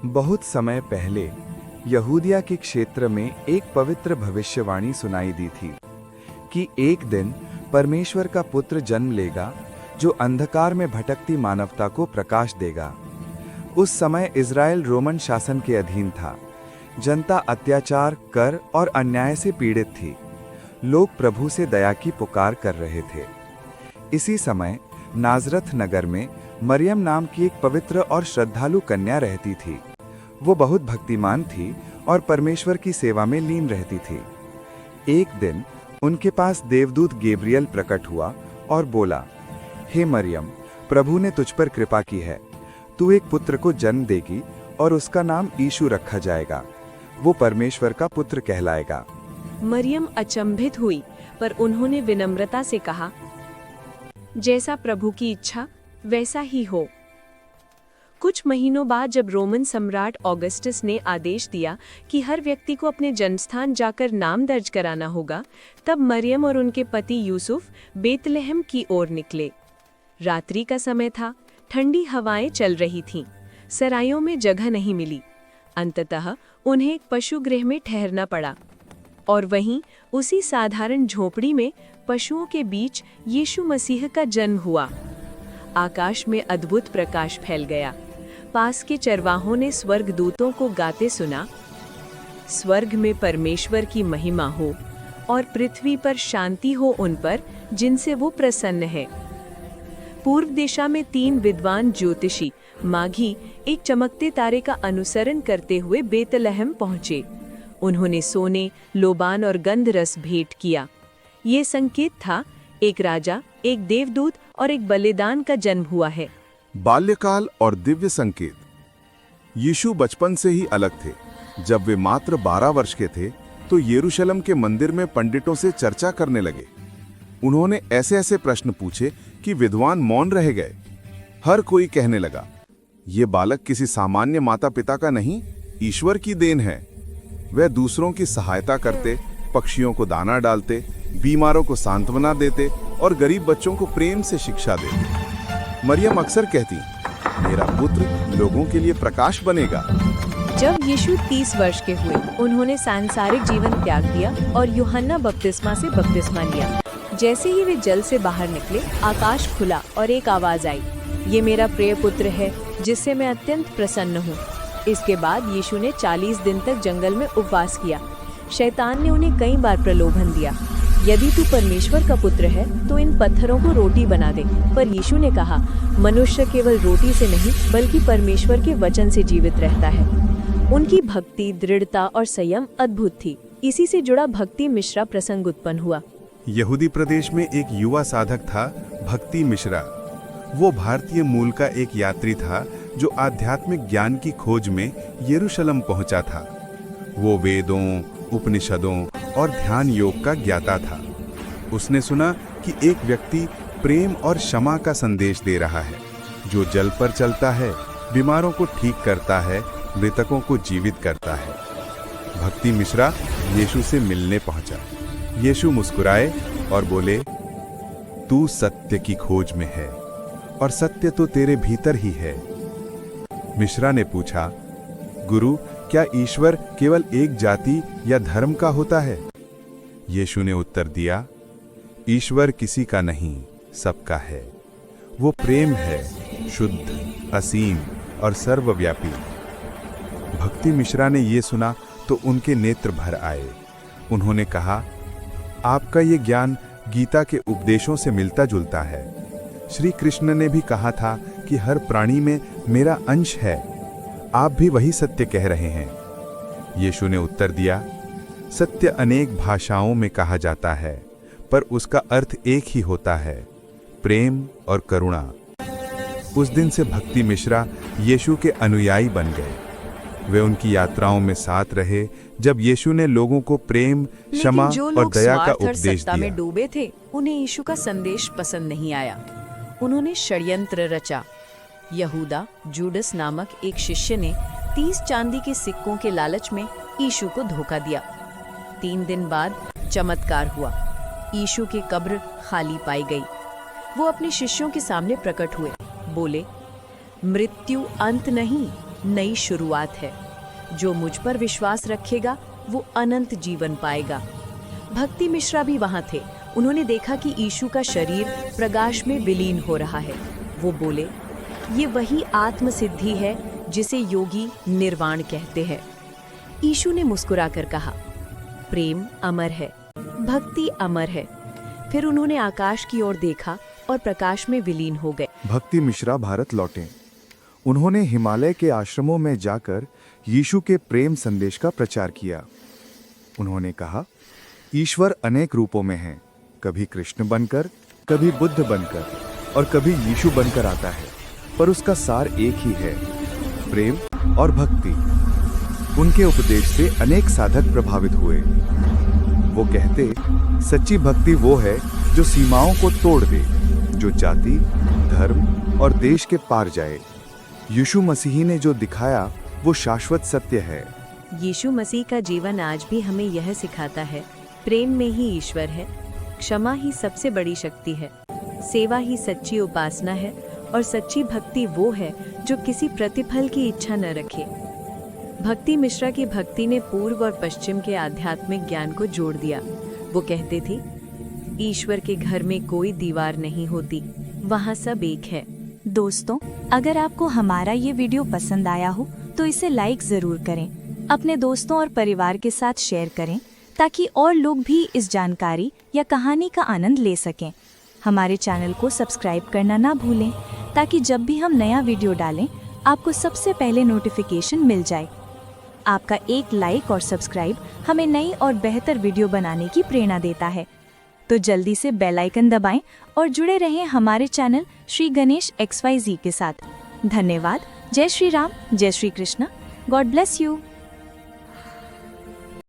बहुत समय पहले यहूदिया के क्षेत्र में एक पवित्र भविष्यवाणी सुनाई दी थी कि एक दिन परमेश्वर का पुत्र जन्म लेगा जो अंधकार में भटकती मानवता को प्रकाश देगा। उस समय इज़राइल रोमन शासन के अधीन था। जनता अत्याचार, कर और अन्याय से पीड़ित थी। लोग प्रभु से दया की पुकार कर रहे थे। इसी समय नाजरत नगर में मरियम नाम की एक पवित्र और श्रद्धालु कन्या रहती थी। वो बहुत भक्तिमान थी और परमेश्वर की सेवा में लीन रहती थी। एक दिन उनके पास देवदूत गैब्रियल प्रकट हुआ और बोला, हे मरियम, प्रभु ने तुझ पर कृपा की है। तू एक पुत्र को जन्म देगी और उसका नाम यीशु रखा जाएगा। वो परमेश्वर का पुत्र कहलाएगा। मरियम अचंभित हुई, पर उन्होंने विनम्रता से कहा, जैसा प्रभु की इच्छा वैसा ही हो। कुछ महीनों बाद जब रोमन सम्राट ऑगस्टस ने आदेश दिया कि हर व्यक्ति को अपने जन्मस्थान जाकर नाम दर्ज कराना होगा, तब मरियम और उनके पति यूसुफ बेतलहम की ओर निकले। रात्रि का समय था, ठंडी हवाएं चल रही थीं, सरायों में जगह नहीं मिली। अंततः उन्हें एक पशुगृह में ठहरना पड़ा और वहीं उसी साधारण झोपड़ी में पशुओं के बीच यीशु मसीह का जन्म हुआ। आकाश में अद्भुत प्रकाश फैल गया। पास के चरवाहों ने स्वर्गदूतों को गाते सुना, स्वर्ग में परमेश्वर की महिमा हो और पृथ्वी पर शांति हो उन पर जिनसे वो प्रसन्न है। पूर्व दिशा में 3 विद्वान ज्योतिषी माघी एक चमकते तारे का अनुसरण करते हुए बेतलहम पहुंचे। उन्होंने सोने, लोबान और गंधरस भेंट किया। ये संकेत था एक राजा, एक देवदूत और एक बलिदान का जन्म हुआ है। बाल्यकाल और दिव्य संकेत। यीशु बचपन से ही अलग थे। जब वे मात्र 12 वर्ष के थे तो यरूशलेम के मंदिर में पंडितों से चर्चा करने लगे। उन्होंने ऐसे ऐसे प्रश्न पूछे कि विद्वान मौन रह गए। हर कोई कहने लगा, ये बालक किसी सामान्य माता पिता का नहीं, ईश्वर की देन है। वह दूसरों की सहायता करते, पक्षियों को दाना डालते, बीमारों को सांत्वना देते और गरीब बच्चों को प्रेम से शिक्षा देते। मरियम अक्सर कहती, मेरा पुत्र लोगों के लिए प्रकाश बनेगा। जब यीशु 30 वर्ष के हुए, उन्होंने सांसारिक जीवन त्याग दिया और यूहन्ना बपतिस्मा से बपतिस्मा लिया। जैसे ही वे जल से बाहर निकले, आकाश खुला और एक आवाज आई, ये मेरा प्रिय पुत्र है जिससे मैं अत्यंत प्रसन्न हूँ। इसके बाद यीशु ने 40 दिन तक जंगल में उपवास किया। शैतान ने उन्हें कई बार प्रलोभन दिया, यदि तू परमेश्वर का पुत्र है तो इन पत्थरों को रोटी बना दे। पर यीशु ने कहा, मनुष्य केवल रोटी से नहीं बल्कि परमेश्वर के वचन से जीवित रहता है। उनकी भक्ति, दृढ़ता और संयम अद्भुत थी। इसी से जुड़ा भक्ति मिश्रा प्रसंग उत्पन्न हुआ। यहूदी प्रदेश में एक युवा साधक था, भक्ति मिश्रा। वो भारतीय मूल का एक यात्री था जो आध्यात्मिक ज्ञान की खोज में यरूशलेम पहुंचा था। वो वेदों, उपनिषदों और ध्यान योग का ज्ञाता था। उसने सुना कि एक व्यक्ति प्रेम और क्षमा का संदेश दे रहा है, जो जल पर चलता है, बीमारों को ठीक करता है, मृतकों को जीवित करता है। भक्ति मिश्रा यीशु से मिलने पहुंचा। यीशु मुस्कुराए और बोले, तू सत्य की खोज में है और सत्य तो तेरे भीतर ही है। मिश्रा ने पूछा, गुरु, क्या ईश्वर केवल एक जाति या धर्म का होता है? यीशु ने उत्तर दिया, ईश्वर किसी का नहीं, सबका है। वो प्रेम है, शुद्ध, असीम और सर्वव्यापी। भक्ति मिश्रा ने ये सुना तो उनके नेत्र भर आए। उन्होंने कहा, आपका ये ज्ञान गीता के उपदेशों से मिलता जुलता है। श्री कृष्ण ने भी कहा था कि हर प्राणी में मेरा अंश है। आप भी वही सत्य कह रहे हैं। यीशु ने उत्तर दिया, सत्य अनेक भाषाओं में कहा जाता है, पर उसका अर्थ एक ही होता है, प्रेम और करुणा। उस दिन से भक्ति मिश्रा यीशु के अनुयायी बन गए। वे उनकी यात्राओं में साथ रहे जब यीशु ने लोगों को प्रेम, क्षमा और दया का उपदेश दिया। में डूबे थे, उन्हें यीशु का संदेश पसंद नहीं आया। उन्होंने षड्यंत्र रचा। यहूदा जूडस नामक एक शिष्य ने 30 चांदी के सिक्कों के लालच में यीशु को धोखा दिया। 3 दिन बाद चमत्कार हुआ। यीशु की कब्र खाली पाई गई। वो अपने शिष्यों के सामने प्रकट हुए, बोले, मृत्यु अंत नहीं, नई शुरुआत है। जो मुझ पर विश्वास रखेगा वो अनंत जीवन पाएगा। भक्ति मिश्रा भी वहां थे। उन्होंने देखा कि यीशु का शरीर प्रकाश में विलीन हो रहा है। वो बोले, ये वही आत्म सिद्धि है जिसे योगी निर्वाण कहते हैं। यीशु ने मुस्कुराकर कहा, प्रेम अमर है, भक्ति अमर है। फिर उन्होंने आकाश की ओर देखा और प्रकाश में विलीन हो गए। भक्ति मिश्रा भारत लौटे। उन्होंने हिमालय के आश्रमों में जाकर यीशु के प्रेम संदेश का प्रचार किया। उन्होंने कहा, ईश्वर अनेक रूपों में है, कभी कृष्ण बनकर, कभी बुद्ध बनकर और कभी यीशु बनकर आता है, पर उसका सार एक ही है, प्रेम और भक्ति। उनके उपदेश से अनेक साधक प्रभावित हुए। वो कहते, सच्ची भक्ति वो है जो सीमाओं को तोड़ दे, जो जाति, धर्म और देश के पार जाए। यीशु मसीह ने जो दिखाया वो शाश्वत सत्य है। यीशु मसीह का जीवन आज भी हमें यह सिखाता है, प्रेम में ही ईश्वर है, क्षमा ही सबसे बड़ी शक्ति है, सेवा ही सच्ची उपासना है और सच्ची भक्ति वो है जो किसी प्रतिफल की इच्छा न रखे। भक्ति मिश्रा की भक्ति ने पूर्व और पश्चिम के आध्यात्मिक ज्ञान को जोड़ दिया। वो कहते थे, ईश्वर के घर में कोई दीवार नहीं होती, वहाँ सब एक है। दोस्तों, अगर आपको हमारा ये वीडियो पसंद आया हो तो इसे लाइक जरूर करें, अपने दोस्तों और परिवार के साथ शेयर करें ताकि और लोग भी इस जानकारी या कहानी का आनंद ले सकें। हमारे चैनल को सब्सक्राइब करना ना भूलें ताकि जब भी हम नया वीडियो डालें आपको सबसे पहले नोटिफिकेशन मिल जाए। आपका एक लाइक और सब्सक्राइब हमें नई और बेहतर वीडियो बनाने की प्रेरणा देता है। तो जल्दी से बेल आइकन दबाएं और जुड़े रहें हमारे चैनल श्री गणेश XYZ के साथ। धन्यवाद। जय श्री राम, जय Shri Krishna. God bless you.